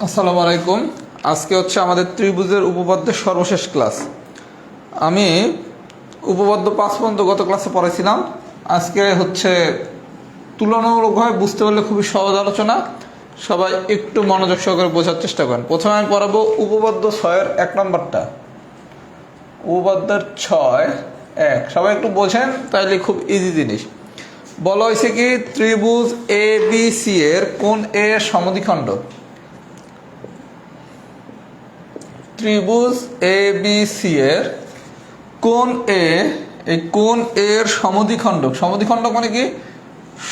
আসসালামু আলাইকুম। আজকে হচ্ছে আমাদের ত্রিভুজের উপপাদ্যের সর্বশেষ ক্লাস। আমি উপপাদ্য 5 পর্যন্ত গত ক্লাসে পড়াইছিলাম। আজকে হচ্ছে তুলনামূলকভাবে বুঝতে পারলে খুবই সহজ আলোচনা। সবাই একটু মনোযোগ সহকারে বোঝার চেষ্টা করেন। প্রথমে আমি পড়াবো উপপাদ্য 6-এর 1 নম্বরটা। উপপাদ্যের 6-1 সবাই একটু বোঝেন, তাইলে খুব ইজি জিনিস। বলা হয়েছে কি, ত্রিভুজ এ বি সি এর কোণ এ এর সমদ্বিখণ্ড। ত্রিভুজ এ বি সি এর কোণ এ, এই কোণ এর সমদ্বিখণ্ডক। সমদ্বিখণ্ডক মানে কি,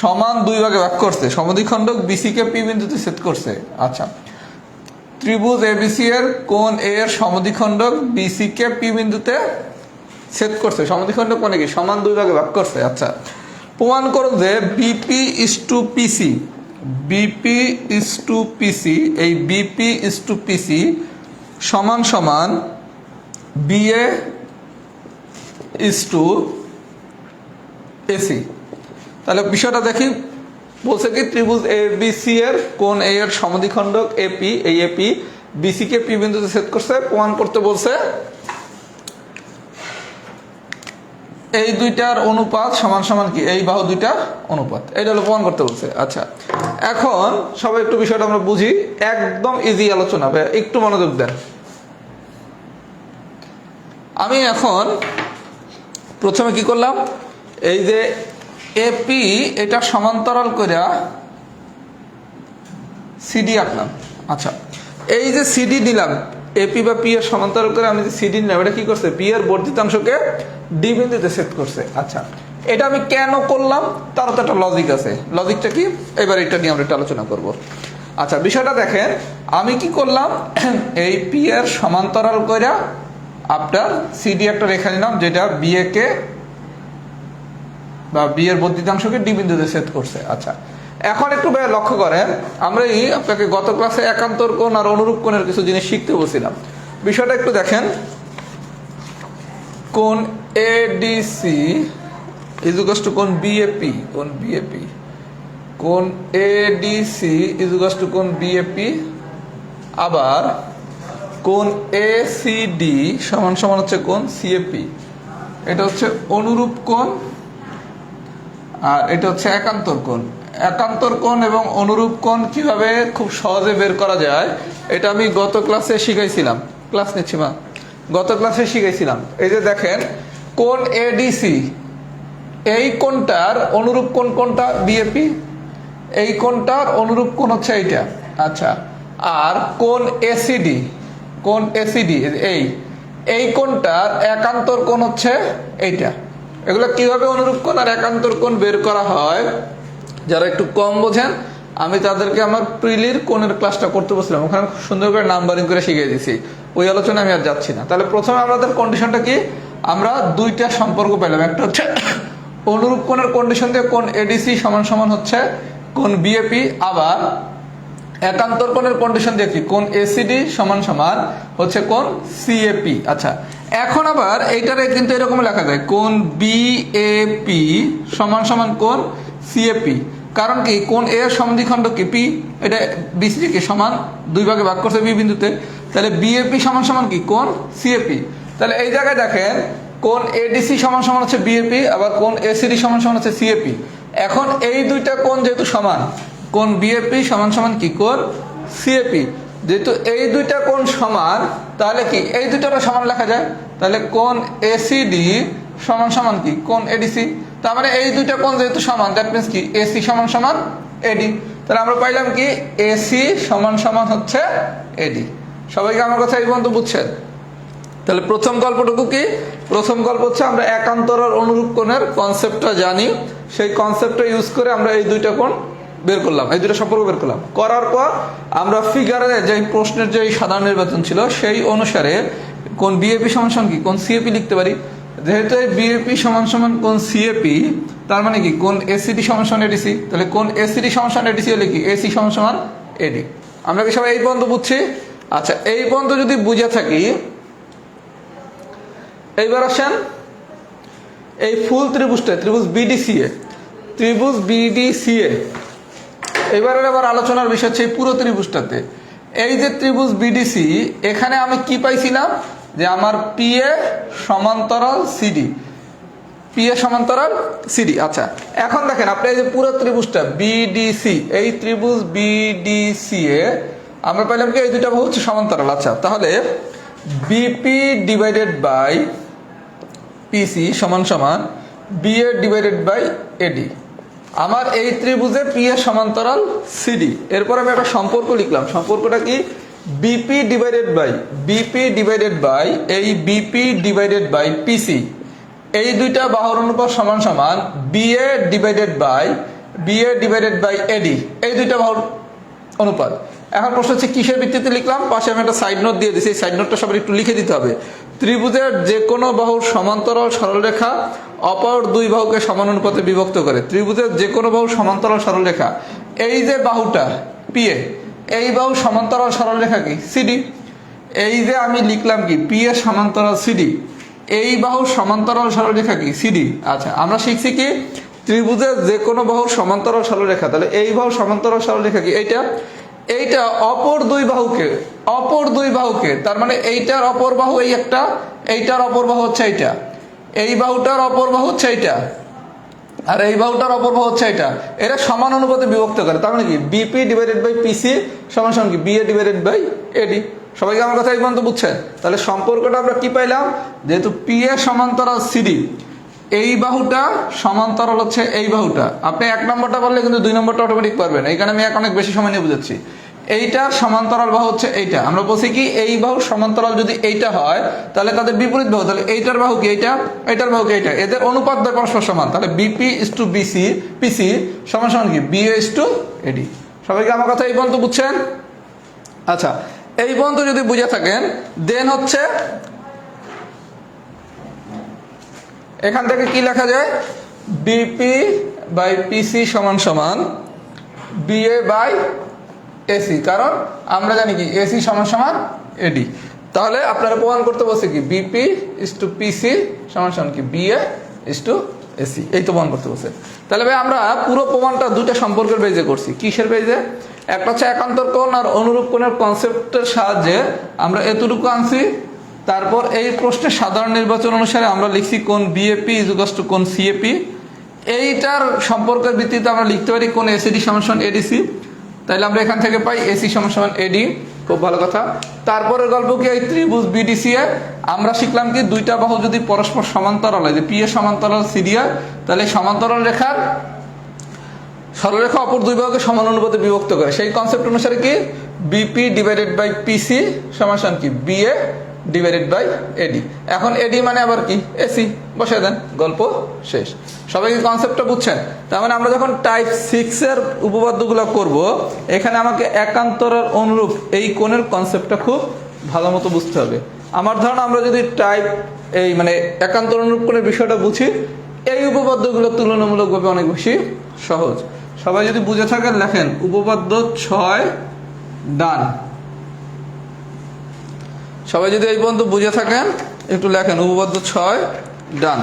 সমান দুই ভাগে ভাগ করছে। সমদ্বিখণ্ডক বিসি কে পি বিন্দুতে ছেদ করছে। আচ্ছা, ত্রিভুজ এ বি সি এর কোণ এ এর সমদ্বিখণ্ডক বিসি কে পি বিন্দুতে ছেদ করছে। সমদ্বিখণ্ডক মানে কি, সমান দুই ভাগে ভাগ করছে। আচ্ছা, প্রমাণ করো যে BP is to PC, BP is to পিসি, এই বিপি ইস টু পিসি সমান সমান বিএ ইস টু এসি। তাহলে বিষয়টা দেখি। বলছে কি, ত্রিভুজ এ বি সি এর কোণ এ এর সমদ্বিখণ্ডক এপি, এই এপি বিসি কে পি বিন্দুতে ছেদ করছে। প্রমাণ করতে বলছে এই দুইটার অনুপাত সমান সমান কি, এই বাহু দুইটার অনুপাত। এটা হলো প্রমাণ করতে বলছে। আচ্ছা, এখন সবাই একটু বিষয়টা আমরা বুঝি। একদম ইজি আলোচনা, একটু মনোযোগ দেন। আমি এখন প্রথমে কি করলাম, এই যে এপি এটা সমান্তরাল করে সিডি আঁকলাম। আচ্ছা, এই যে সিডি দিলাম, এপি বা পি এর সমান্তরাল করে আমি যে সিডি নিলাম, এটা কি করছে, পি এর বর্ধিতাংশকে ডি বিন্দুতে ছেদ করছে। আচ্ছা, এটা আমি কেন করলাম তারও তো একটা লজিক আছে। লজিকটা কি, এবার এটা নিয়ে আমরা একটা আলোচনা করব। আচ্ছা, বিষয়টা দেখেন, আমি কি করলাম, এই পি এর সমান্তরাল করে আপনার সিডি একটা রেখা নিলাম, যেটা বিএ কে বা বি এর বর্ধিতাংশকে ডি বিন্দুতে ছেদ করছে। আচ্ছা, এখন একটু লক্ষ্য করেন, আমরা আপনাকে গত ক্লাসে একান্তর কোণ আর অনুরূপ কোণের কিছু জিনিস শিখতে বলছিলাম। বিষয়টা একটু দেখেন। কোণ এডিসি ইজুকাস টু কোণ বিএপি, কোণ বিএপি, কোণ এডিসি ইজুকাস টু কোণ বিএপি, আবার কোণ এসিডি সমান সমান হচ্ছে কোণ সিএপি। এটা হচ্ছে অনুরূপ কোণ আর এটা হচ্ছে একান্তর কোণ। একান্তর কোণ এবং অনুরূপ কোণ কিভাবে খুব সহজে বের করা যায়, এটা আমি গত ক্লাসে শিখাইছিলাম। ক্লাস নিচ্ছি মা, গত ক্লাসে শিখাইছিলাম। এই যে দেখেন, কোণ এডিসি, এই কোণটার অনুরূপ কোণ কোনটা, বিএপি। এই কোণটার অনুরূপ কোণ হচ্ছে এইটা। আচ্ছা, আর কোণ এসিডি, কোণ এসিডি এই কোণটার একান্তর কোণ হচ্ছে এইটা। এগুলো কিভাবে অনুরূপ কোণ আর একান্তর কোণ বের করা হয়, যারা একটু কম বোঝেন, আমি তাদেরকে আমার প্রিলির কোণের ক্লাসটা করতে বলছিলাম, ওখানে খুব সুন্দর করে নাম্বারিং করে শিখিয়ে দিয়েছি। ওই আলোচনা আমি আর যাচ্ছি না। তাহলে প্রথমে আমাদের কন্ডিশনটা কি, আমরা দুইটা সম্পর্ক পেলাম। একটা হচ্ছে অনুরূপ কোণের কন্ডিশন দিয়ে কোণ এডিসি সমান সমান হচ্ছে কোণ বিএপি, আবার একান্তর কোণের কন্ডিশন দিয়ে কি, কোণ এসিডি সমান সমান হচ্ছে কোণ সিএপি। আচ্ছা, এখন আবার এইটারে কিন্তু এরকম লেখা যায়, কোণ বিএপি সমান সমান কোণ সিএপি। কারণ কি, কোণ এ এর সমদ্বিখণ্ড কি পি, এটা বিসি কে সমান দুই ভাগে ভাগ করছে বি বিন্দুতে। তাহলে বিএপি সমান সমান কি, কোণ সিএপি। তাহলে এই জায়গায় দেখেন, কোণ এডিসি সমান সমান হচ্ছে বিএপি, আবার কোণ এসিডি সমান সমান হচ্ছে সিএপি। এখন এই দুইটা কোণ যেহেতু সমান, কোণ বিএপি সমান সমান কি, কোণ সিএপি। যেহেতু এই দুইটা কোণ সমান, তাহলে কি এই দুইটারও সমান লেখা যায়। তাহলে কোণ এসিডি সমান সমান কি, কোণ এডিসি। তার মানে এই দুইটা কোণ যেহেতু সমান, দ্যাট মিনস কি, এসি সমান সমান এডি। তাহলে আমরা পাইলাম কি, এসি সমান সমান হচ্ছে এডি। সবাইকে আমার কথা এই পর্যন্ত বুঝছেন? তাহলে প্রথম গল্পটুকু কি, প্রথম গল্প হচ্ছে আমরা একান্তর আর অনুরূপ কোণের কনসেপ্টটা জানি। সেই কনসেপ্টটা ইউজ করে আমরা এই দুইটা কোণ বের করলাম, এই দুটো সম্পর্ক বের করলাম। করার পর আমরা ফিগারে যে প্রশ্নের যে সাধারণ নির্বাচন ছিল, সেই অনুসারে কোণ বিএপি সমান সমান কি, কোণ সিএপি লিখতে পারি। যেহেতু এই বিএপি সমান সমান কোণ সিএপি, তার মানে কি, কোণ এসিডি সমান সমান এডিসি। তাহলে কোণ এসিডি সমান সমান এডিসি হলে কি, এসি সমান সমান এডি। আমরা কি সবাই এই পর্যন্ত বুঝছি? আচ্ছা, এই পর্যন্ত যদি বুঝে থাকি, এইবার আসেন এই ফুল ত্রিভুজটা, ত্রিভুজ বিডিসিএ, ত্রিভুজ বিডিসিএ এবারের আবার আলোচনার বিষয় হচ্ছে এই পুরো ত্রিভুজটাতে এই যে ত্রিভুজ বিডিসি, এখানে আমি কি পাইছিলাম যে আমার পি এ সমান্তরাল সিডি, পি এ সমান্তরাল সিডি। আচ্ছা, এখন দেখেন আপনি এই যে পুরো ত্রিভুজটা বিডিসি, এই ত্রিভুজ বিডিসি এ আমরা পাইলাম কি এই দুইটা বাহু হচ্ছে সমান্তরাল। আচ্ছা, তাহলে বিপি ডিভাইডেড বাই পিসি সমান সমান বিএ ডিভাইডেড বাই এডি। আমার এই ত্রিভুজে পি এর সমান্তরাল সিডি। এরপর আমি একটা সম্পর্ক লিখলাম, সম্পর্কটা কি বিপি ডিভাইডেড বাই এই বিপি ডিভাইডেড বাই পিসি, এই দুইটা বাহুর অনুপাত সমান সমান বিএ ডিভাইডেড বাই এডি, এই দুইটা বাহুর অনুপাত। এখন প্রশ্ন হচ্ছে কিসের ভিত্তিতে লিখলাম, পাশে আমি একটা সাইড নোট দিয়ে দিয়েছি, এই সাইড নোটটা সবাই একটু লিখে দিতে হবে। ত্রিভুজের যে কোনো বাহুর সমান্তরাল সরলরেখা অপর দুই বাহুকে সমান অনুপাতে বিভক্ত করে। ত্রিভুজের যে কোনো বাহুর সমান্তরাল সরলরেখা, এই যে বাহুটা পি এ, এই বাহু সমান্তরাল সরলরেখা কি সিডি। এই যে আমি লিখলাম কি পি এ সমান্তরাল সিডি, এই বাহুর সমান্তরাল সরলরেখা কি সিডি। আচ্ছা, আমরা শিখছি কি ত্রিভুজের যে কোনো বাহুর সমান্তরাল সরলরেখা, তাহলে এই বাহুর সমান্তরাল সরলরেখা কি এইটা অপর দুই বাহুকে, তার মানে এইটার অপর বাহু এই একটা, এইটার অপর বাহু হচ্ছে এইটা, এই বাহুটার অপর বাহু হচ্ছে এইটা, আর এই বাহুটার অপর বাহু হচ্ছে এইটা, এরা সমান অনুপাতে বিভক্ত করে। তার মানে কি বিপি ডিভাইডেড বাই পিসি সমান সমান কি বিএ ডিভাইডেড বাই এডি। সবাইকে আমার কথা এই পর্যন্ত বুঝছেন? তাহলে সম্পর্কটা আমরা কি পাইলাম, যেহেতু পি এ সমান্তরাল সিডি, এই বাহুটা সমান্তরাল হচ্ছে এই বাহুটা। আপনি এক নম্বরটা পারলে কিন্তু দুই নম্বরটা অটোমেটিক পারবেন, এইখানে আমি অনেক বেশি সময় নিয়ে বুঝাচ্ছি। এইটার সমান্তরাল বাহু হচ্ছে এইটা। আমরা বলছি কি এই বাহু সমান্তরাল যদি এইটা হয় তাহলে তাদের বিপরীত বাহু, তাহলে এইটার বাহু কি এইটা, এইটার বাহু কি এইটা, এদের অনুপাত দ্বয় পরস্পর সমান। তাহলে বিপি ইস টু বিসি, পিসি সমান সমান কি বিএ ইস টু এডি। সবাইকে আমার কথা এই পর্যন্ত বুঝছেন? আচ্ছা, এই পর্যন্ত যদি বুঝে থাকেন দেন হচ্ছে এখান থেকে কি লেখা যায়, বিপি বাই পিসি সমান সমান বিএ বাই এসি, কারণ আমরা জানি কি এসি সমান সমান এডি। তাহলে আপনারা প্রমাণ করতে বলছে কি বিপি ইস টু পিসি সমান সমান কি বিএ ইস টু এসি, এই তো প্রমাণ করতে বলছে। তাহলে ভাই আমরা পুরো প্রমাণটা দুইটা সম্পর্কের বেজে করছি। কিসের বেজে? একটা হচ্ছে একান্তর কোণ আর অনুরূপ কোণের কনসেপ্টের সাহায্যে আমরা এতটুকু আনছি। তারপর এই প্রশ্নের সাধারণ নির্বাচন অনুসারে আমরা লিখছি কোণ বিএপি ইজুকাস টু কোণ সিএপি। এইটার সম্পর্কের ভিত্তিতে আমরা লিখতে পারি কোণ এসিডি সমান সমান এডিসি। তাইলে আমরা এখান থেকে পাই এসি সমান সমান এডি, খুব ভালো কথা। তারপরের গল্প কি এই ত্রিভুজ বিডিসি এ আমরা শিখলাম কি দুইটা বাহু যদি পরস্পর সমান্তরাল হয়, যে পি এ সমান্তরাল সিডি হয়, তাহলে সমান্তরাল রেখার সরলরেখা অপর দুই বাহুকে সমান অনুপাতে বিভক্ত করে। সেই কনসেপ্ট অনুসারে কি বিপি ডিভাইডেড বাই পিসি সমান সমান কি বিএ ডিভাইডেড বাই এডি। এখন এডি মানে আবার কি এসি, বসে দেন, গল্প শেষ। সবাই কি কনসেপ্টটা বুঝছেন? তার মানে আমরা যখন টাইপ 6 এর উপপাদ্যগুলো করব, এখানে আমাকে একান্তরের অনুরূপ এই কোণের কনসেপ্টটা খুব ভালো মতো বুঝতে হবে। আমার ধারণা আমরা যদি টাইপ এই মানে একান্তর অনুরূপ কোণের বিষয়টা বুঝি, এই উপপাদ্যগুলো তুলনামূলকভাবে অনেক বেশি সহজ। সবাই যদি বুঝে থাকেন লেখেন উপপাদ্য 6 ডান। সবাই যদি এই পর্যন্ত বুঝে থাকেন একটু লেখেন উপপাদ্য 6 ডান।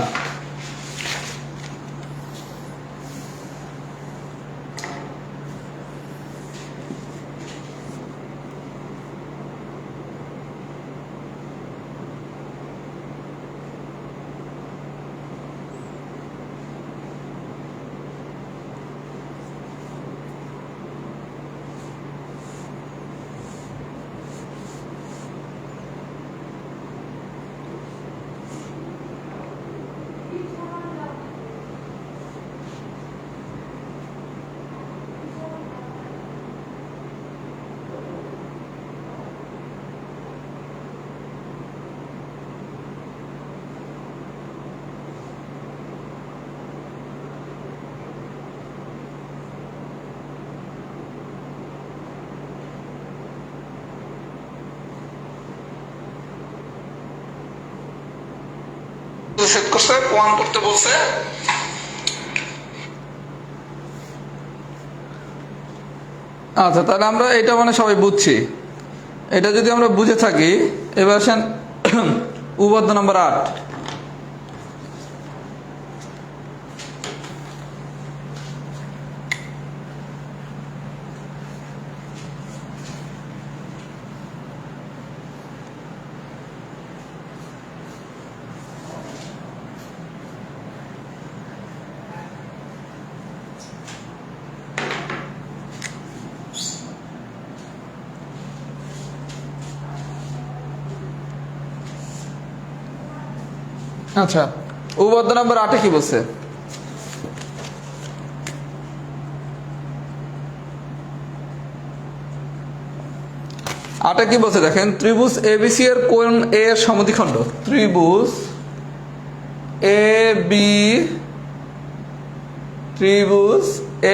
সেট করতে প্রমাণ করতে বলছে। আচ্ছা, তাহলে আমরা এটা মানে সবাই বুঝছি। এটা যদি আমরা বুঝে থাকি, এবার আসেন উপপাদ্য নাম্বার 8। আচ্ছা, উপপাদ্য নাম্বার 8 কি বলছে? আটা কি বলছে দেখেন, ত্রিভুজ এবিসি এর কোণ এ এর সমদ্বিখণ্ড, ত্রিভুজ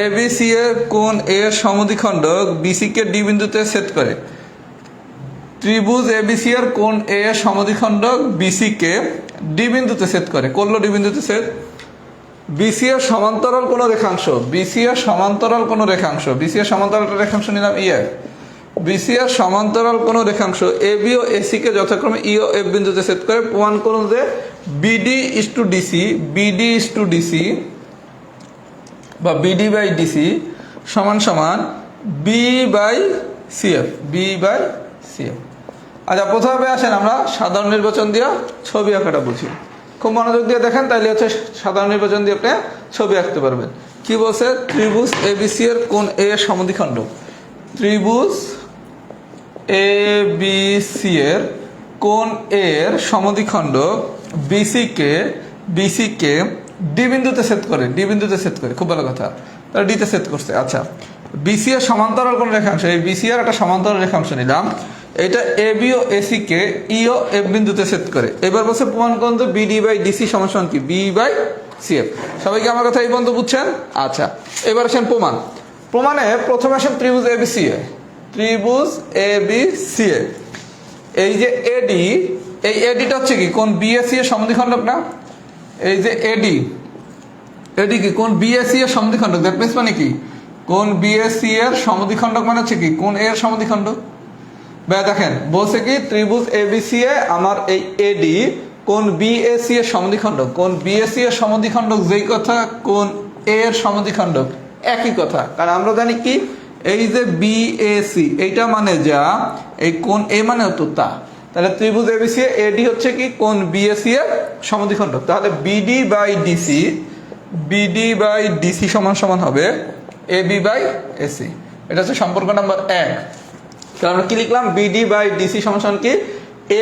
এবিসি এর কোণ এ এর সমদ্বিখণ্ড বিসি কে ডি বিন্দুতে ছেদ করে। ত্রিভুজ এবিসি এর কোণ এ এর সমদ্বিখণ্ড বিসি কে ডি বিন্দুতে ছেদ করে, করলো ডি বিন্দুতে ছেদ। বিসি এর সমান্তরাল কোন রেখাংশ, বিসি এর সমান্তরাল কোন রেখাংশ, বিসি এর সমান্তরাল রেখাংশ নিলাম ইএফ। বিসি এর সমান্তরাল কোন রেখাংশ এবি ও এসি কে যথাক্রমে ই ও এফ বিন্দুতে ছেদ করে। প্রমাণ করুন যে বিডি ইজ টু ডিসি বা বিডি বাই ডিসি সমান সমান বি বাই সিএফ, আচ্ছা প্রথমে আসেন আমরা সাধারণ নির্বাচন দিয়ে ছবি আঁকাটা বুঝি। খুব মনোযোগ দিয়ে দেখেন, তাইলে হচ্ছে সাধারণ নির্বাচন দিয়ে আপনি ছবি আঁকতে পারবেন। কি বলছে, ত্রিভুজ এবিসি এর কোণ এ এর সমদ্বিখণ্ড, ত্রিভুজ এবিসি এর কোণ এ এর সমদ্বিখণ্ড বিসি কে ডি বিন্দুতে ছেদ করে, খুব ভালো কথা, তারা ডিতে ছেদ করছে। আচ্ছা, বিসি এর সমান্তরাল কোন রেখাংশ, এই বিসি এর একটা সমান্তরাল রেখাংশ নিলাম, এটা এবি ও এসি কে ই ও এফ বিন্দুতে ছেদ করে। এবার বলছে প্রমাণ করুন তো বিডি বাই ডিসি সমান সমান কি, বি বাই সিএফ। সবাইকে আমার কথা এই পর্যন্ত বুঝছেন? আচ্ছা, এবার আসেন প্রমাণে প্রথমে আসেন ত্রিভুজ এবিসি এ, এই যে এডি, এই এডিটা হচ্ছে কি কোন বিএসি এর সমদ্বিখণ্ডক না? এই যে এডি কি কোন বিএসি এর সমদ্বিখণ্ডক, দ্যাট মিন্স মানে কি কোন বিএসি এর সমদ্বিখণ্ডক মানে হচ্ছে কি কোন এর সমদ্বিখণ্ডক। ভাই দেখেন বলছে কি ত্রিভুজ এবিসি এ আমার এই এডি কোন বিএসি এর সমদ্বিখণ্ডক, কোন বিএসি এর সমদ্বিখণ্ডক যেই কথা কোন এ এর সমদ্বিখণ্ডক একই কথা। কারণ আমরা জানি কি এই যে বিএসি এইটা মানে যা, এই কোন এ মানে হতো তা, তাহলে ত্রিভুজ এবিসি এডি হচ্ছে কি কোন বিএসি এর সমদ্বিখণ্ডক। তাহলে বিডি বাই ডিসি সমান সমান হবে এবি বাই এসি। এটা হচ্ছে সম্পর্ক নাম্বার 1। তাহলে আমরা কি লিখলাম, বিডি বাই ডিসি সমান সমান কি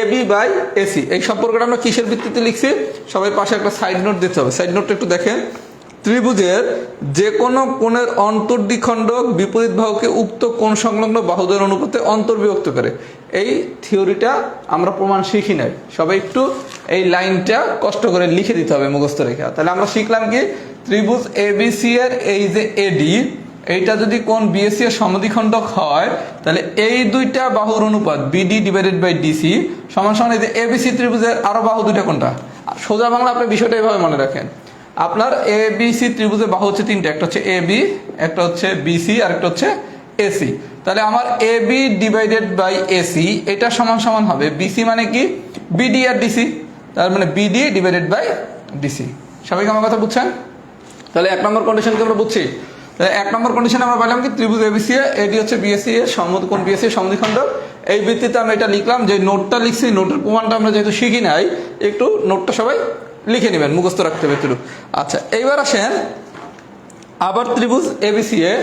এবি বাই এসি। এই সম্পর্কটা আমরা কিসের ভিত্তিতে লিখছি? সবাই পাশে একটা সাইড নোট দিতে হবে, সাইড নোটটা একটু দেখেন। ত্রিভুজের যে কোনো কোণের অন্তর্দ্বিখণ্ডক বিপরীত বাহুকে উক্ত কোণ সংলগ্ন বাহুদের অনুপাতে অন্তর্বিভক্ত করে। এই থিওরিটা আমরা প্রমাণ শিখি নাই, সবাই একটু এই লাইনটা কষ্ট করে লিখে দিতে হবে মুখস্থ রেখা। তাহলে আমরা শিখলাম কি ত্রিভুজ এবিসি এর এই যে এডি, এইটা যদি কোণ বিএসি এর সমদ্বিখণ্ডক হয় তাহলে এই দুইটা বাহুর অনুপাত বিডি ডিভাইডেড বাই ডিসি সমান সমান এই যে এবিসি ত্রিভুজের আরো বাহু দুইটা কোনটা। সোজা বাংলা আপনি বিষয়টা এইভাবে মনে রাখেন, আপনার এবিসি ত্রিভুজের বাহু হচ্ছে তিনটা, একটা হচ্ছে এবি, একটা হচ্ছে বিসি আর একটা হচ্ছে এসি। তাহলে আমার এবি ডিভাইডেড বাই এসি এটা সমান সমান হবে বিসি মানে কি বিডি আর ডিসি, তার মানে বিডি ডিভাইডেড বাই ডিসি। সবাইকে আমার কথা বুঝছেন? তাহলে 1 নম্বর কন্ডিশনকে আমরা বুঝছি। তাহলে 1 নম্বর কন্ডিশনে আমরা পেলাম কি ত্রিভুজ এবিসি এডি হচ্ছে বিএসি এর কোণ বিএসি এর সমদ্বিখণ্ডক। এই ভিত্তিতে আমরা এটা লিখলাম, যে নোটটা লিখছি নোটের প্রমাণটা আমরা যেহেতু শিখি নাই, একটু নোটটা সবাই লিখে নেবেন, মুখস্থ রাখতে হবে একটু। আচ্ছা, এইবার আসেন আবার ত্রিভুজ এবিসি এ,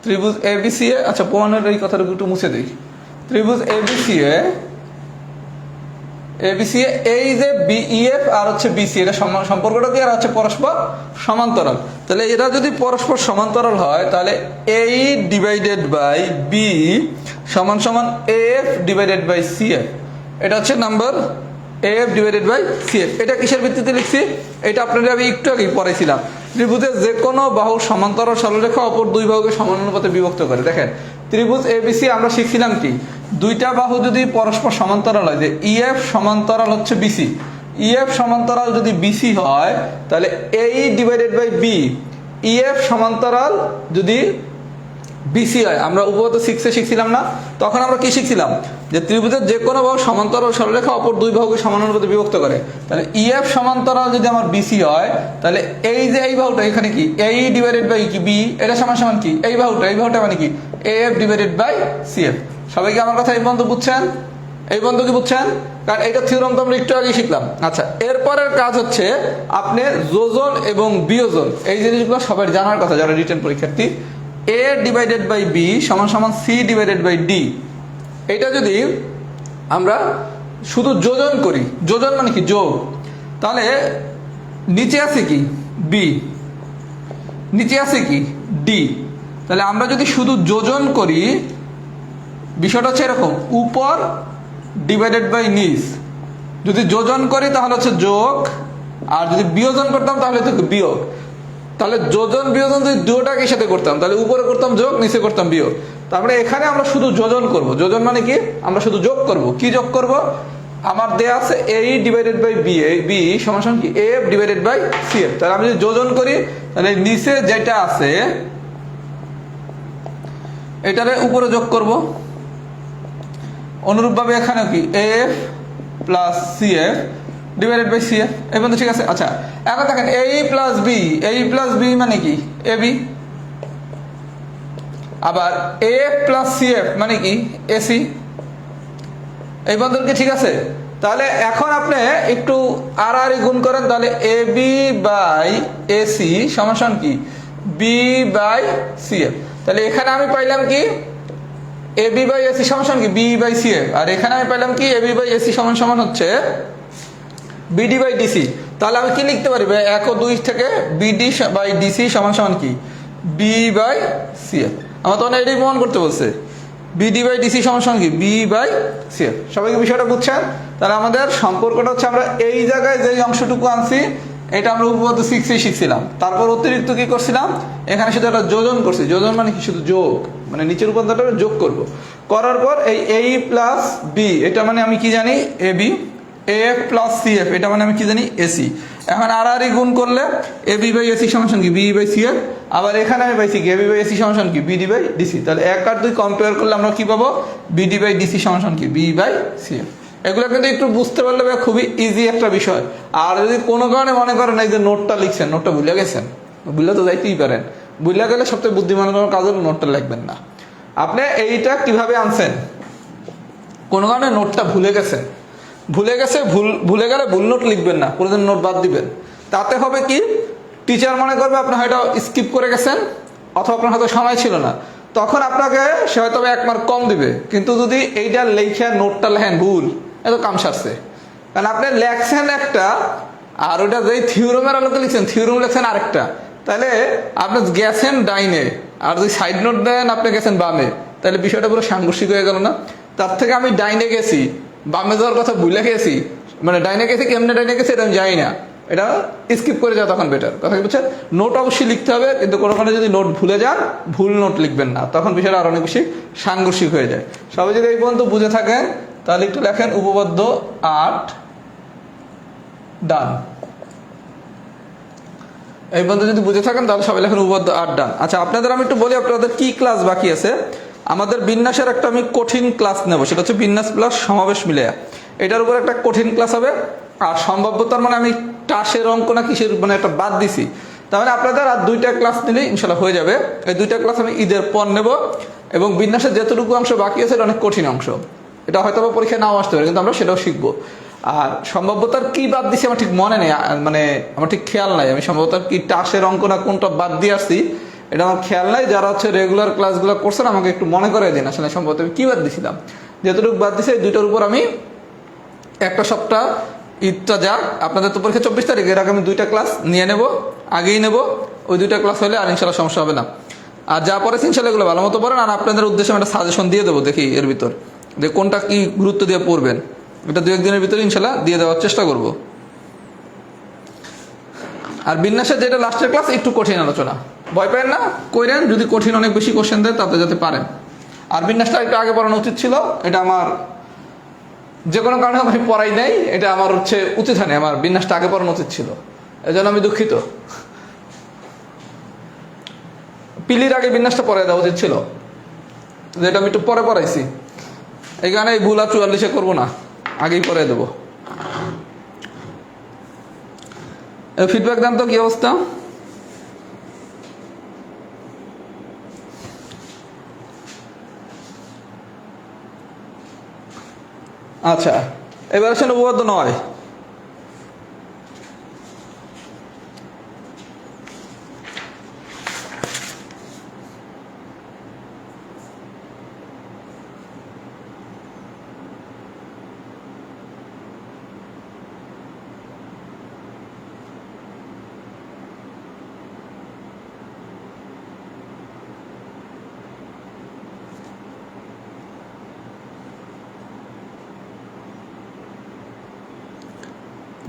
ত্রিভুজ এবিসি এ আচ্ছা প্রমাণের এই কথাটুকু একটু মুছে দিই। ত্রিভুজ এবিসি এ এই যে বিইএফ আর হচ্ছে বিসি, এটা সম্পর্কটা কি আর হচ্ছে পরস্পর সমান্তরাল। তাহলে এরা যদি পরস্পর সমান্তরাল হয় তাহলে এই ডিভাইডেড বাই বি সমান সমান এফ ডিভাইডেড বাই সিএফ। এটা হচ্ছে number F divided by CF. এটা কিসের ভিত্তিতে লিখছি? এটা আপনাদের আমি একটু আগেই পড়াইছিলাম, ত্রিভুজের যে কোনো বাহু সমান্তরাল সরলরেখা অপর দুই বাহুকে সমানুপাতে বিভক্ত করে। দেখেন ত্রিভুজ এবিসি আমরা শিখছিলাম কি দুইটা বাহু যদি পরস্পর সমান্তরাল হয়, যে ইএফ সমান্তরাল হচ্ছে বিসি, ইএফ সমান্তরাল যদি বিসি হয় তাহলে এই ডিভাইডেড বাই বি, ইএফ সমান্তরাল যদি বিসি হয়, আমরা উপগত 6 শিখছিলাম না, তখন আমরা কি শিখছিলাম যে ত্রিভুজের যে কোনো বাহু সমান্তরাল সরলরেখা অপর দুই বাহুকে সমানুপাতে বিভক্ত করে। তাহলে ইএফ সমান্তরাল যদি আমার বিসি হয় তাহলে এই যে এই বাহুটা এখানে কি এই ডিভাইডেড বাই কি বি, এটা সমান সমান কি এই বাহুটা মানে কি এফ ডিভাইডেড বাই সিএফ। সবাইকে আমার কথা এই বন্ধু বুঝছেন? এই বন্ধু কি বুঝছেন? কারণ এটা থিওরাম তো আমরা একটু আগে শিখলাম। আচ্ছা, এরপরের কাজ হচ্ছে আপনি যোজন এবং বিয়োজন, এই জিনিসগুলো সবাই জানার কথা যারা রিটেন পরীক্ষার্থী। এ ডিভাইডেড বাই বি সমান সমান সি ডিভাইডেড বাই ডি, এটা যদি আমরা শুধু যোজন করি, যোজন মানে কি যোগ, তাহলে নিচে আছে কি বি, নিচে আছে কি ডি, তাহলে আমরা যদি শুধু যোজন করি বিষয়টা হচ্ছে এরকম, উপর ডিভাইডেড বাই নিচ, যদি যোজন করি তাহলে হচ্ছে যোগ, আর যদি বিয়োজন করতাম তাহলে হচ্ছে বিয়োগ। তাহলে যোজন বিয়োজন যদি দুটোটাকে সাথে করতাম তাহলে উপরে করতাম যোগ, নিচে করতাম বিয়োগ। তারপরে এখানে আমরা শুধু যোজন করব, যোজন মানে কি আমরা শুধু যোগ করব। কি যোগ করব, আমার দেয়া আছে A divided by B, B সমান সমান কি F divided by C F. তাহলে আমি যদি যোজন করি তাহলে নিচে যেটা আছে এটারে উপরে যোগ করব, অনুরূপভাবে এখানে কি F plus C F divided by C F, এই পর্যন্ত ঠিক আছে। আচ্ছা এখন দেখেন A plus B, A plus B মানে কি এ বি, আবার এফ প্লাস সি এফ মানে কি এসি, এই বন্ধন কি ঠিক আছে। তাহলে এখন আপনি একটু আর গুণ করেন, তাহলে এ বি বাই এসি সমান সমান কি বি বাই সি এফ। তাহলে এখানে আমি পাইলাম কি এ বি বাই এসি সমান সমান কি বি বাই সি এফ, আর এখানে আমি পাইলাম কি এ বি বাই এসি সমান সমান হচ্ছে বিডি বাই ডিসি। তাহলে আমি কি লিখতে পারি 1 ও 2 থেকে বিডি বাই ডিসি সমান সমান কি বি বাই সি এফ। আমার তো এটাই প্রমাণ করতে বলছে, বিডি বাই ডিসি সমান সমান কি বি বাই সি এফ। সবাইকে বিষয়টা বুঝছেন? তাহলে আমাদের সম্পর্কটা হচ্ছে আমরা এই জায়গায় যেই অংশটুকু আনছি এটা আমরা উপপাদ্য 6 শিখছিলাম, তারপর অতিরিক্ত কি করছিলাম এখানে শুধু একটা যোজন করছি, যোজন মানে কি শুধু যোগ, মানে নিচের উপাদানটা যোগ করব, করার পর এই এ প্লাস বি এটা মানে আমি কি জানি A B, F plus C F এটা মানে আমি কি জানি এসি। এখন আর গুণ করলে এ বি বাই এসি সমান সমান কি বি বাই সি এফ, আবার এখানে আমি পাইছি কি এ বি বাই এসি সমান সমান কি বিডি বাই ডিসি। তাহলে 1 আর 2 কম্পেয়ার করলে আমরা কি পাবো বিডি বাই ডিসি সমান সমান কি বি বাই সি এফ। এগুলো কিন্তু একটু বুঝতে পারলে খুবই ইজি একটা বিষয়। আর যদি কোনো কারণে মনে করেন এই যে নোটটা লিখছেন, নোটটা ভুলে গেছেন, ভুলে তো যাইতেই পারেন, ভুলে গেলে সবচেয়ে বুদ্ধিমানের কাজ হলো নোটটা লিখবেন না। আপনি এইটা কিভাবে আনছেন, কোনো কারণে নোটটা ভুলে গেছেন, ভুলে গেলে ভুল নোট লিখবেন না, প্রয়োজন নোট বাদ দিবেন। তাতে হবে কি টিচার মনে করবে আপনি হয়তো স্কিপ করে গেছেন অথবা আপনার হয়তো সময় ছিল না, তখন আপনাকে সে হয়তো 1 মার্ক কম দিবে। কিন্তু যদি এইটা লেখা নোটটা লেখেন ভুল, এত কাম সারছে। কারণ আপনি লেখছেন একটা আর ওইটা যেই থিওরামের আলোকে লিখছেন, থিওরাম লেখছেন আরেকটা, তাহলে আপনি গেছেন ডাইনে, আর যদি সাইড নোট দেন আপনি গেছেন বামে, তাহলে বিষয়টা পুরো সাংঘর্ষিক হয়ে গেল না? তার থেকে আমি ডাইনে গেছি, বামে যাওয়ার কথা ভুলে গেছি, মানে ডাইনে গেছি, কেমনে ডাইনে গেছি এটা আমি জানি না, এটা স্কিপ করে যাওয়া তখন বেটার। কথা কি বুঝছেন? নোট অবশ্যই লিখতে হবে, কিন্তু কোনো যদি নোট ভুলে যান ভুল নোট লিখবেন না, তখন বিষয়টা আরো অনেক বেশি সাংঘর্ষিক হয়ে যায়। সবাই যদি এই পর্যন্ত বুঝে থাকেন তাহলে একটু লেখেন উপপাদ্য 8 ডান। এই পর্যন্ত যদি বুঝে থাকেন তাহলে সবাই লেখেন উপপাদ্য 8 ডান। আচ্ছা আপনাদের আমি একটু বলি আপনাদের কি ক্লাস বাকি আছে। আমাদের বিন্যাসের একটা আমি কঠিন ক্লাস নেব, সেটা হচ্ছে বিন্যাস প্লাস সমাবেশ মিলে, এটার উপর একটা কঠিন ক্লাস হবে। আর সম্ভাব্যতার মানে আমি টাসের অঙ্ক না কিসের মানে একটা বাদ দিছি, তার মানে আপনাদের আর 2টা ক্লাস নিলেই ইনশাল্লাহ হয়ে যাবে। এই 2টা ক্লাস আমি ঈদের পর নেব, এবং বিন্যাসের যতটুকু অংশ বাকি আছে এটা অনেক কঠিন অংশ, এটা হয়তো পরীক্ষায় নাও আসতে পারে, কিন্তু আমরা সেটাও শিখবো। আর সম্ভাব্যতার কি বাদ দিছি আমার ঠিক মনে নেই, মানে আমার ঠিক খেয়াল নাই আমি সম্ভবতার কি টাসের অঙ্ক না কোনটা বাদ দিয়ে আসছি, এটা আমার খেয়াল নাই। যারা হচ্ছে রেগুলার ক্লাসগুলো করছেন আমাকে একটু মনে করে দিন আসলে সম্ভবত আমি কি বাদ দিছিলাম। যেতটুকু বাদ দিছি এই 2টার উপর আমি একটা সপ্তাহ ঈদটা যাক, আপনাদের তো পরীক্ষা 24 তারিখ, এর আগে আমি 2টা ক্লাস নিয়ে নেব, আগেই নেব। ওই 2টা ক্লাস হলে আর ইনশাল্লাহ সমস্যা হবে না। আর যা পরে ইনশাল্লাহ এগুলো ভালো মতো পড়েন। আর আপনাদের উদ্দেশ্যে আমি একটা সাজেশন দিয়ে দেবো, দেখি এর ভিতর যে কোনটা কি গুরুত্ব দিয়ে পড়বেন, এটা 2-1 দিনের ভিতরে ইনশাল্লাহ দিয়ে দেওয়ার চেষ্টা করব। আর বিন্যাসের যেটা লাস্টের ক্লাস একটু কঠিন আলোচনা, ভয় পেন না, কইরেন যদি কঠিন অনেক বেশি কোশ্চেন দেয় তাতে যাতে পারেন। আর বিন্যাসটা একটু আগে পড়ানো উচিত ছিল, এটা আমার যে কোনো কারণে আমি পড়াই নাই, এটা আমার হচ্ছে উচিত হয়নি, আমার বিন্যাসটা আগে পড়ানো উচিত ছিল, এজন্য আমি দুঃখিত। পিলির আগে বিন্যাসটা পড়াই দেওয়া উচিত ছিল, যেটা আমি একটু পরে পড়াইছি। এই কারণে এই ভুল আর 44-এ করবো না, আগেই পড়াই দেবো। ফিডব্যাক দেন তো কি অবস্থা। আচ্ছা এবার আসেন উপপাদ্য 9।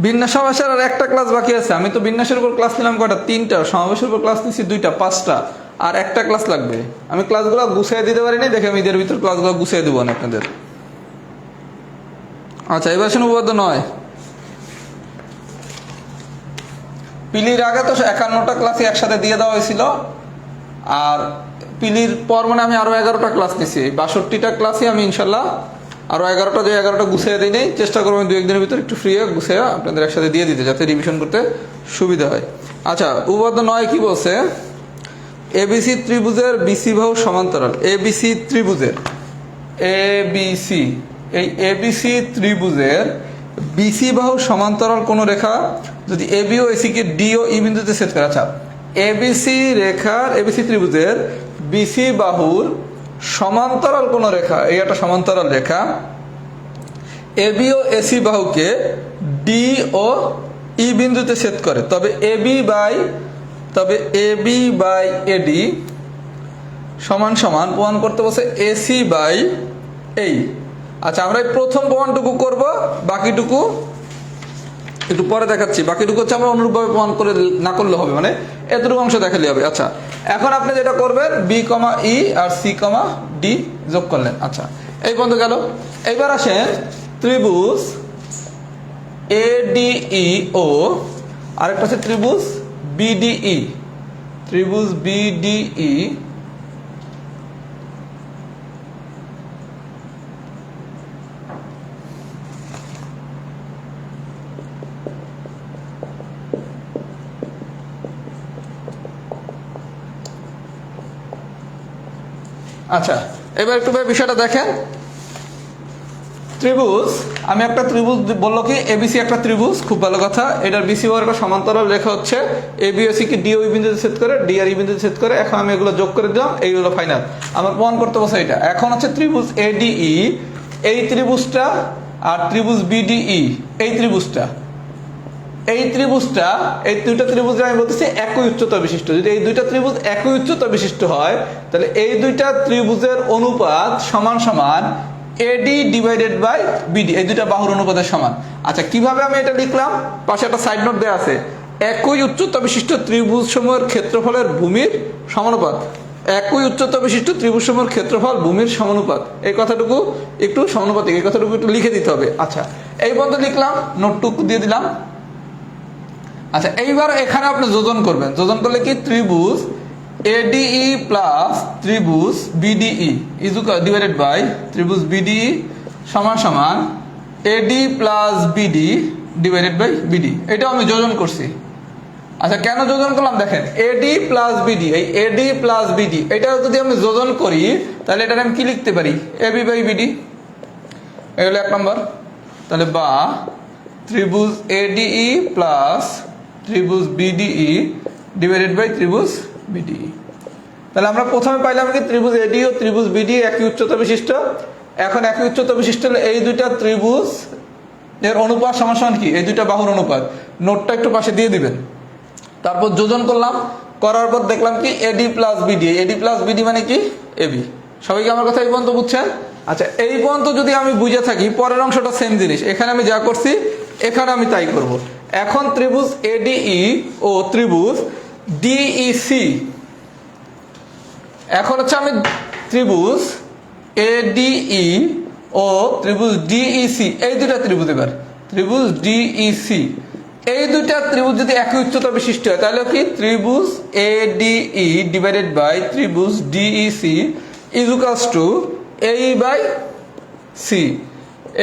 বিন্যাস সমাবেশের আর একটা ক্লাস বাকি আছে। আমি তো বিন্যাসের উপর ক্লাস নিলাম কয়টা, 3টা, সমাবেশের উপর ক্লাস নিচ্ছি 2টা, 5টা, আর একটা ক্লাস লাগবে। আমি ক্লাসগুলো গুছিয়ে দিতে পারিনি, দেখে আমি এদের ভিতর ক্লাসগুলো গুছিয়ে দেবো না আপনাদের। আচ্ছা, এবার শুনে উপপাদ্য 9। পিলির আগে তো 51টা ক্লাসই একসাথে দিয়ে দেওয়া হয়েছিল, আর পিলির পর মানে আমি আরো 11টা ক্লাস নিছি। এই 62টা ক্লাসই আমি ইনশাল্লাহ আরো 11টা গুছিয়ে দিই নেই, চেষ্টা করবো 2-1 দিনের ভিতরে একটু ফ্রি হয়ে গুছিয়ে আপনাদের একসাথে দিয়ে দিতে, যাতে রিভিশন করতে সুবিধা হয়। আচ্ছা, উপপাদ্য 9 কি বলছে? এবিসি ত্রিভুজের বিসি বাহু সমান্তরাল। এবিসি ত্রিভুজের এবিসি এই এবিসি ত্রিভুজের বিসি বাহু সমান্তরাল কোন রেখা যদি এবি ও এসি কে ডি ও ই বিন্দুতে ছেদ করে। আচ্ছা, এবিসি রেখার এবিসি ত্রিভুজের বিসি বাহুর সমান্তরাল কোন রেখা, এই একটা সমান্তরাল রেখা এবি ও এসি বাহুকে ডি ও ই বিন্দুতে ছেদ করে, তবে এবি বাই এডি সমান সমান প্রমাণ করতে বলছে এসি বাই এই। আচ্ছা, আমরা এই প্রথম প্রমাণটুকু করব, বাকিটুকু একটু পরে দেখাচ্ছি। বাকিটুকু হচ্ছে আমরা অনুরূপভাবে প্রমাণ করে না করলে হবে, মানে এতটুকু অংশ দেখালে হবে। আচ্ছা, এখন আপনি যেটা করবেন বি কমা ই আর সি কমা ডি যোগ করলেন। আচ্ছা, এই পর্যন্ত গেল। এইবার আসেন ত্রিভুজ এডিই ও আরেকটা আছে ত্রিভুজ বিডিই। ত্রিভুজ বিডিই আচ্ছা, এবার একটু বিষয়টা দেখেন। ত্রিভুজ, আমি একটা ত্রিভুজ বললো কি এবিসি একটা ত্রিভুজ, খুব ভালো কথা। এটার বিসি বর্গ সমান্তরাল রেখা হচ্ছে এবিএসি কে ডি ও ই বিন্দুতে ছেদ করে, ডি আর ই বিন্দুতে ছেদ করে। এখন আমি এগুলো যোগ করে দিলাম, এইগুলো ফাইনাল। আমার প্রমাণ করতে বসে এটা। এখন হচ্ছে ত্রিভুজ এডিই, এই ত্রিভুজটা আর ত্রিভুজ বিডিই এই ত্রিভুজটা, এই দুইটা ত্রিভুজের আমি বলতেছি একই উচ্চতা বিশিষ্ট। যদি এই দুইটা ত্রিভুজ একই উচ্চতা বিশিষ্ট হয়, তাহলে এই দুইটা ত্রিভুজের অনুপাত সমান সমান এডি ডিভাইডেড বাই বিডি, এই দুইটা বাহুর অনুপাতের সমান। আচ্ছা, কিভাবে আমি এটা লিখলাম? পাশে একটা সাইড নোট দেওয়া আছে। একই উচ্চতা বিশিষ্ট ত্রিভুজ সমূহের ক্ষেত্রফলের ভূমির সমানুপাত। একই উচ্চতা বিশিষ্ট ত্রিভুজ সমূহের ক্ষেত্রফল ভূমির সমানুপাত, এই কথাটুকু একটু সমানুপাতিক, এই কথাটুকু একটু লিখে দিতে হবে। আচ্ছা, এই পর্যন্ত লিখলাম, নোটটুকু দিয়ে দিলাম। আচ্ছা, এইবার এখানে আপনি যোজন করবেন। যোজন করলে কি ত্রিভুজ এডিই প্লাস ত্রিভুজ বিডিই ডিভাইডেড বাই ত্রিভুজ বিডিই সমান সমান AD plus BD divided by BD. এটাও আমি যোজন করছি। আচ্ছা, কেন যোজন করলাম দেখেন, এডি প্লাস বিডি, এই এডি প্লাস বিডি এটা যদি আমি যোজন করি, তাহলে এটা আমি কি লিখতে পারি? AB by BD. এই হলো 1 নম্বর। তাহলে বা ত্রিভুজ এডিই প্লাস ত্রিভুজ বিডিই ডিভাইডেড বাই ত্রিভুজ বিডিই। তাহলে আমরা প্রথমে পাইলাম কি ত্রিভুজ এডি ও ত্রিভুজ বিডি একই উচ্চতা বিশিষ্ট। এখন একই উচ্চতা বিশিষ্ট হলে এই দুইটা ত্রিভুজ এর অনুপাত সমান সমান কি? এই দুইটা বাহুর অনুপাত। নোটটা একটু পাশে দিয়ে দিবেন। তারপর যোজন করলাম, করার পর দেখলাম কি এডি প্লাস বিডি, এডি প্লাস বিডি মানে কি এবি। সবাইকে আমার কথা এই পর্যন্ত বুঝছেন? আচ্ছা, এই পর্যন্ত যদি আমি বুঝে থাকি, পরের অংশটা সেম জিনিস। এখানে আমি যা করছি এখানে আমি তাই করব। এখন ত্রিভুজ এডিই ও ত্রিভুজ ডিইসি, এখন হচ্ছে আমি ত্রিভুজ এডিই ও ত্রিভুজ ডিইসি এই দুইটা ত্রিভুজ, এবার ত্রিভুজ ডিইসি এই দুইটা ত্রিভুজ যদি একই উচ্চতা বিশিষ্ট হয়, তাহলে কি ত্রিভুজ এডিই ডিভাইডেড বাই ত্রিভুজ ডিইসি ইজ ইকুয়ালস টু এই বাই সি।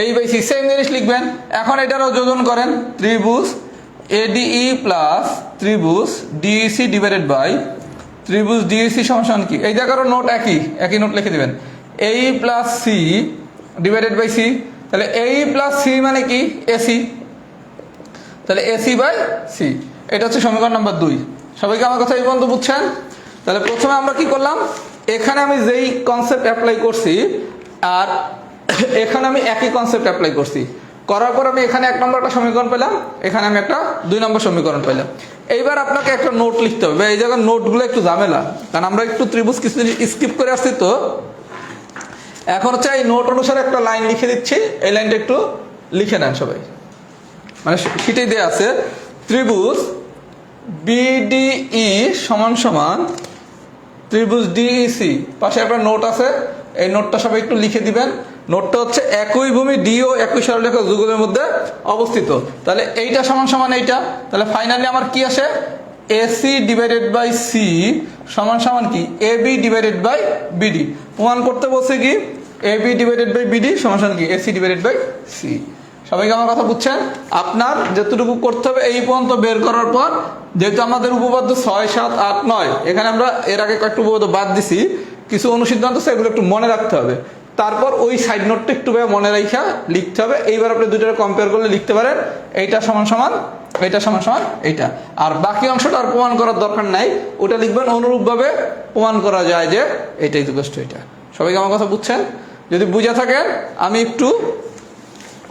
এই বাই সি সেম জিনিস লিখবেন। এখন এটারও যোজন করেন, ত্রিভুজ এডিই প্লাস ত্রিভুজ ডিইসি ডিভাইডেড বাই ত্রিভুজ ডিইসি সমান কি? এই জায়গারও নোট একই নোট লিখে দিবেন, এই plus C divided by C. তাহলে এই প্লাস সি মানে কি? এসি। তাহলে এসি বাই সি, এটা হচ্ছে সমীকরণ নাম্বার 2। সবাইকে আমার কথা এই পর্যন্ত বুঝছেন? তাহলে প্রথমে আমরা কি করলাম, এখানে আমি যেই কনসেপ্ট অ্যাপ্লাই করছি আর এখানে আমি একই কনসেপ্ট অ্যাপ্লাই করছি। করার পর আমি এখানে 1 নম্বর একটা সমীকরণ পেলাম, এখানে আমি একটা 2 নম্বর সমীকরণ পেলাম। এইবার আপনাকে একটা নোট লিখতে হবে। এই জায়গার নোটগুলো একটু ঝামেলা, কারণ আমরা একটু ত্রিভুজ কিছু স্কিপ করে আসছি। তো এখন হচ্ছে এই নোট অনুসারে একটা লাইন লিখে দিচ্ছি, এই লাইনটা একটু লিখে নেন সবাই। মানে সেটাই দেয়া আছে ত্রিভুজ বিডিই সমান সমান ত্রিভুজ ডিইসি। পাশে একটা নোট আছে, এই নোটটা সবাই একটু লিখে দিবেন। নোটটা হচ্ছে একই ভূমি ডি ও একই সরলরেখা যুগলের মধ্যে অবস্থিত। তাহলে এইটা সমান সমান এইটা, তাহলে ফাইনালি আমার কি আসে এসি ডিভাইডেড বাই সি সমান সমান কি এবি ডিভাইডেড বাই বিডি। প্রমাণ করতে বলছে কি এবি ডিভাইডেড বাই বিডি সমান সমান কি এসি ডিভাইডেড বাই সি। সবাইকে আমার কথা বুঝছেন? আপনার যতটুকু করতে হবে এই পর্যন্ত বের করার পর, যেহেতু আমাদের উপপাদ্য 6, 7, 8, 9, এখানে আমরা এর আগে কয়েকটা উপপাদ্য বাদ দিছি, কিছু অনুসিদ্ধান্ত আছে এগুলো একটু মনে রাখতে হবে। তারপর ওই সাইড নোটটা একটু মনে রাখা লিখতে হবে। এইবার আপনি দুটোর কম্পেয়ার করলে লিখতে পারেন এইটা সমান সমান এইটা সমান সমান এইটা। আর বাকি অংশটা আর প্রমাণ করার দরকার নাই, ওটা লিখবেন অনুরূপভাবে প্রমাণ করা যায় যে এইটাই যুগষ্ট এটা। সবাইকে আমার কথা বুঝছেন? যদি বুঝে থাকেন আমি একটু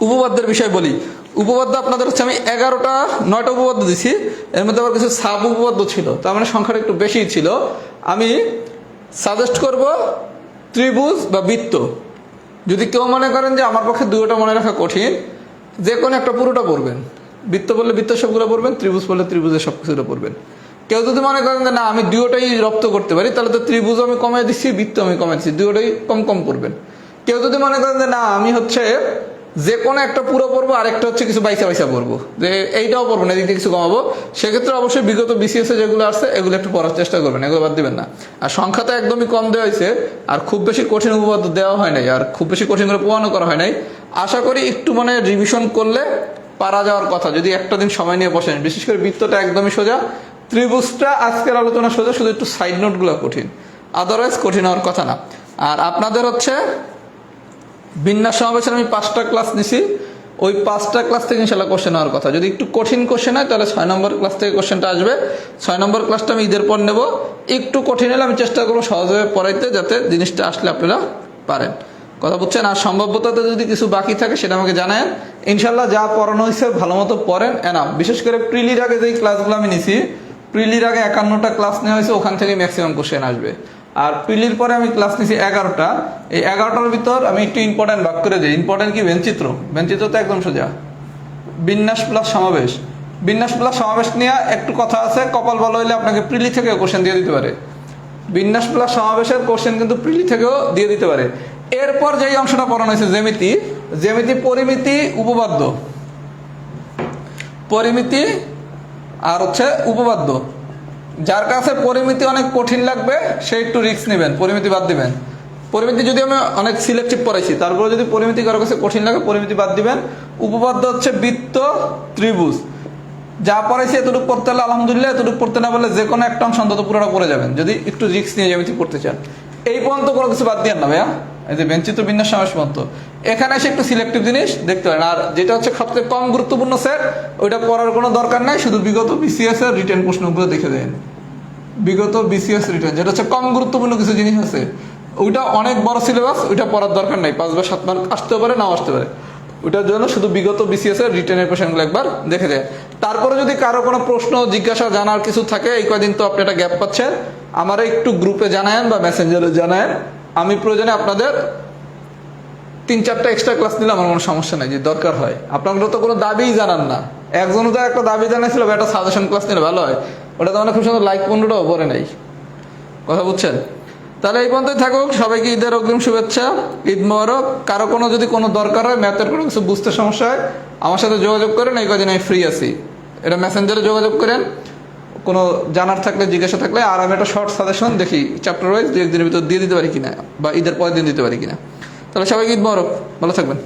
উপপাদ্যের বিষয় বলি। উপপাদ্য আপনাদের হচ্ছে আমি 9টা উপপাদ্য দিছি, এর মধ্যে আবার কিছু সাব উপপাদ্য ছিল, তার মানে সংখ্যাটা একটু বেশি ছিল। আমি সাজেস্ট করব ত্রিভুজ বা বৃত্ত। যদি কেউ মনে করেন যে আমার পক্ষে দুটোটা মনে রাখা কঠিন, যে কোনো একটা পুরোটা পড়বেন। বৃত্ত বললে বৃত্তের সবগুলো পড়বেন, ত্রিভুজ বললে ত্রিভুজের সব কিছুটা পড়বেন। কেউ যদি মনে করেন যে না আমি দুটোটাই রপ্ত করতে পারি, তাহলে তো ত্রিভুজ আমি কমে দিচ্ছি, বৃত্ত আমি কমে দিচ্ছি, দুটোটাই কম কম পড়বেন। কেউ যদি মনে করেন যে না আমি হচ্ছে যে কোনো একটা পুরো পড়বো, আরেকটা হচ্ছে কিছু বাইসা পড়বো, যে এইটাও পড়বো না, এদিকে কিছু কমাবো, সেক্ষেত্রে অবশ্যই বিগত বিসিএস এ যেগুলো আসছে এগুলো একটু পড়ার চেষ্টা করবেন, এগুলো বাদ দিবেন না। আর সংখ্যা তো একদমই কম দেওয়া হয়েছে, আর খুব বেশি কঠিন উপপাদ্য দেওয়া হয় নাই, আর খুব বেশি কঠিন করে প্রমাণও করা হয় নাই। আশা করি একটু মানে রিভিশন করলে পারা যাওয়ার কথা, যদি একটা দিন সময় নিয়ে বসেন। বিশেষ করে বৃত্তটা একদমই সোজা, ত্রিভুজটা আজকের আলোচনা সোজা, শুধু একটু সাইড নোটগুলো কঠিন, আদারওয়াইজ কঠিন হওয়ার কথা না। আর আপনাদের হচ্ছে বিন্যাস সমাবেশের আমি 5টা ক্লাস নিছি, ওই 5টা ক্লাস থেকে ইনশাল্লাহ কোশ্চেন হওয়ার কথা। যদি একটু কঠিন কোশ্চেন হয় তাহলে 6 নম্বর ক্লাস থেকে কোশ্চেনটা আসবে। 6 নম্বর ক্লাসটা আমি ঈদের পর নেব। একটু কঠিন হলে আমি চেষ্টা করবো সহজভাবে পড়াইতে, যাতে জিনিসটা আসলে আপনারা পারেন। কথা বুঝছেন? আর সম্ভাব্যতাতে যদি কিছু বাকি থাকে সেটা আমাকে জানায়েন। ইনশাল্লাহ যা পড়ানো হয়েছে ভালো মতো পড়েন এনাফ। বিশেষ করে প্রিলির আগে যেই ক্লাসগুলো আমি নিছি, প্রিলির আগে 51টা ক্লাস নেওয়া হয়েছে, ওখান থেকে ম্যাক্সিমাম কোশ্চেন আসবে। আর প্রিলির পরে আমি ক্লাস নিছি 11টা। এই 11টার ভিতর আমি একটু ইম্পর্টেন্ট ভাগ করে দিই। ইম্পর্টেন্ট কি? বেঞ্চিত্র। বেঞ্চিত্র তো একদম সোজা। বিন্যাস প্লাস সমাবেশ। বিন্যাস প্লাস সমাবেশ নিয়ে একটু কথা আছে, কপাল ভালো হইলে আপনাকে প্রিলি থেকেও কোশ্চেন দিয়ে দিতে পারে। বিন্যাস প্লাস সমাবেশের কোশ্চেন কিন্তু প্রিলি থেকেও দিয়ে দিতে পারে। এরপর যেই অংশটা পড়ানো হয়েছে জ্যামিতি, জ্যামিতি পরিমিতি উপপাদ্য, পরিমিতি আর হচ্ছে উপপাদ্য। যার কাছে পরিমিতি অনেক কঠিন লাগবে সে একটু রিস্ক নেবেন, পরিমিতি বাদ দিবেন। পরিমিতি যদি আমি অনেক সিলেক্টিভ পড়াইছি, তারপরে যদি পরিমিতি কারো কাছে কঠিন লাগে পরিমিতি বাদ দিবেন। উপপাদ্য হচ্ছে বৃত্ত, ত্রিভুজ। যা পড়াইছি এতটুকু পড়তে হলে আলহামদুলিল্লাহ, এতটুকু পড়তে না বললে যে কোনো একটা অংশ অন্তত পুরোটা পড়ে যাবেন, যদি একটু রিস্ক নিয়ে জ্যামিতি পড়তে চান। এই পর্যন্ত কোনো কিছু বাদ দিয়েন না ভাইয়া, এই যে বেঞ্চিত্র বিন্যাস সমাবেশ পর্যন্ত। এখানে এসে একটু সিলেক্টিভ জিনিস দেখতে পারেন। আর যেটা হচ্ছে সবচেয়ে কম গুরুত্বপূর্ণ সেট, ওইটা পড়ার কোনো দরকার নাই, শুধু বিগত বিসিএস এর রিটেন প্রশ্নগুলো দেখে দেন। বিগত বিসিএস রিটেন যেটা হচ্ছে কম গুরুত্বপূর্ণ কিছু জিনিস আছে, ওইটা অনেক বড় সিলেবাস, ওইটা পড়ার দরকার নাই। 5 বা 7 মার্ক আসতে পারে, নাও আসতে পারে। ওইটার জন্য শুধু বিগত বিসিএস এর রিটেনের কোশ্চেনগুলো একবার দেখে দেয়। তারপরে যদি কারো কোনো প্রশ্ন জিজ্ঞাসা জানার কিছু থাকে, এই কয়দিন তো আপনি একটা গ্যাপ পাচ্ছেন, আমারে একটু গ্রুপে জানায়েন বা মেসেঞ্জারে জানায়েন। আমি প্রয়োজনে আপনাদের 3-4টা এক্সট্রা ক্লাস নিলে আমার কোনো সমস্যা নাই, যে দরকার হয়। আপনারা তো কোনো দাবিই জানান না। একজনও তো একটা দাবি জানাইছিল একটা সাজেশন ক্লাস নিলে ভালো হয়, ওটা তো মানে খুব সুন্দর লাইক 15টাও পরে নাই। কথা বুঝছেন? তাহলে এই পর্যন্তই থাকুক। সবাইকে ঈদের অগ্রিম শুভেচ্ছা, ঈদ মোবারক। কারো কোনো যদি কোনো দরকার হয়, ম্যাথের কোনো কিছু বুঝতে সমস্যা হয়, আমার সাথে যোগাযোগ করেন। এই কদিন আমি ফ্রি আছি, এটা মেসেঞ্জারে যোগাযোগ করেন কোনো জানার থাকলে, জিজ্ঞাসা থাকলে। আর আমি একটা শর্ট সাজেশন দেখি চ্যাপ্টার ওয়াইজ 2-1 দিনের ভিতর দিয়ে দিতে পারি কিনা, বা ঈদের পরের দিন দিতে পারি কিনা। তাহলে সবাইকে ঈদ মোবারক, ভালো থাকবেন।